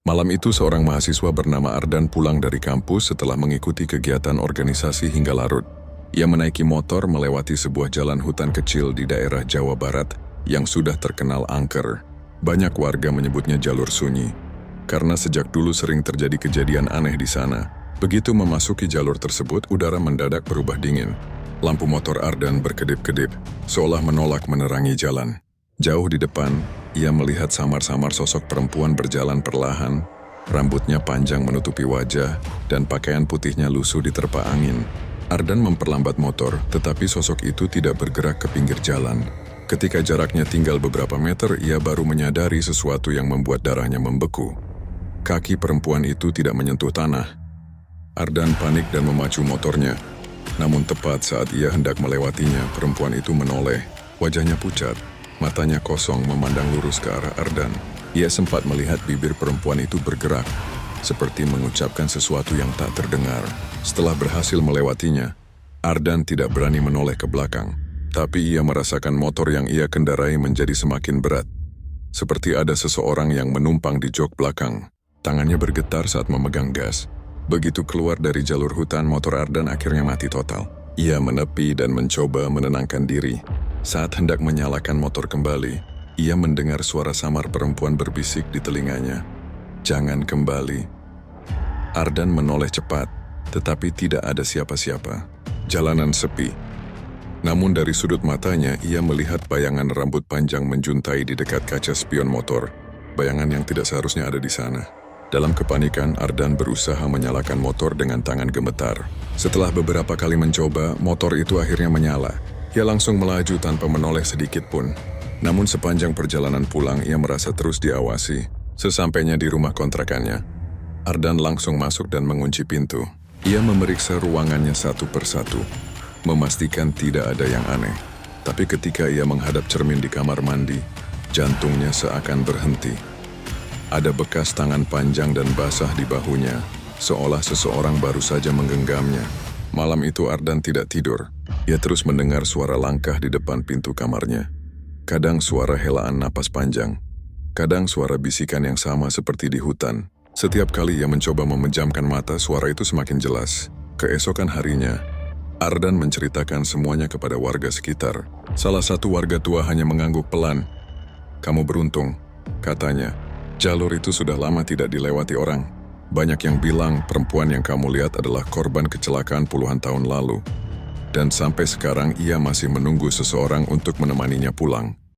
Malam itu seorang mahasiswa bernama Ardan pulang dari kampus setelah mengikuti kegiatan organisasi hingga larut. Ia menaiki motor melewati sebuah jalan hutan kecil di daerah Jawa Barat yang sudah terkenal angker. Banyak warga menyebutnya jalur sunyi, karena sejak dulu sering terjadi kejadian aneh di sana. Begitu memasuki jalur tersebut, udara mendadak berubah dingin. Lampu motor Ardan berkedip-kedip, seolah menolak menerangi jalan. Jauh di depan, ia melihat samar-samar sosok perempuan berjalan perlahan. Rambutnya panjang menutupi wajah, dan pakaian putihnya lusuh diterpa angin. Ardan memperlambat motor, tetapi sosok itu tidak bergerak ke pinggir jalan. Ketika jaraknya tinggal beberapa meter, ia baru menyadari sesuatu yang membuat darahnya membeku. Kaki perempuan itu tidak menyentuh tanah. Ardan panik dan memacu motornya. Namun tepat saat ia hendak melewatinya, perempuan itu menoleh. Wajahnya pucat, matanya kosong memandang lurus ke arah Ardan. Ia sempat melihat bibir perempuan itu bergerak, seperti mengucapkan sesuatu yang tak terdengar. Setelah berhasil melewatinya, Ardan tidak berani menoleh ke belakang. Tapi ia merasakan motor yang ia kendarai menjadi semakin berat. Seperti ada seseorang yang menumpang di jok belakang. Tangannya bergetar saat memegang gas. Begitu keluar dari jalur hutan, motor Ardan akhirnya mati total. Ia menepi dan mencoba menenangkan diri. Saat hendak menyalakan motor kembali, ia mendengar suara samar perempuan berbisik di telinganya. "Jangan kembali." Ardan menoleh cepat, tetapi tidak ada siapa-siapa. Jalanan sepi. Namun dari sudut matanya, ia melihat bayangan rambut panjang menjuntai di dekat kaca spion motor. Bayangan yang tidak seharusnya ada di sana. Dalam kepanikan, Ardan berusaha menyalakan motor dengan tangan gemetar. Setelah beberapa kali mencoba, motor itu akhirnya menyala. Ia langsung melaju tanpa menoleh sedikit pun. Namun sepanjang perjalanan pulang, ia merasa terus diawasi. Sesampainya di rumah kontrakannya, Ardan langsung masuk dan mengunci pintu. Ia memeriksa ruangannya satu persatu, memastikan tidak ada yang aneh. Tapi ketika ia menghadap cermin di kamar mandi, jantungnya seakan berhenti. Ada bekas tangan panjang dan basah di bahunya, seolah seseorang baru saja menggenggamnya. Malam itu Ardan tidak tidur. Ia terus mendengar suara langkah di depan pintu kamarnya. Kadang suara helaan napas panjang, kadang suara bisikan yang sama seperti di hutan. Setiap kali ia mencoba memejamkan mata, suara itu semakin jelas. Keesokan harinya, Ardan menceritakan semuanya kepada warga sekitar. Salah satu warga tua hanya mengangguk pelan. "Kamu beruntung," katanya. "Jalur itu sudah lama tidak dilewati orang. Banyak yang bilang perempuan yang kamu lihat adalah korban kecelakaan puluhan tahun lalu. Dan sampai sekarang ia masih menunggu seseorang untuk menemaninya pulang."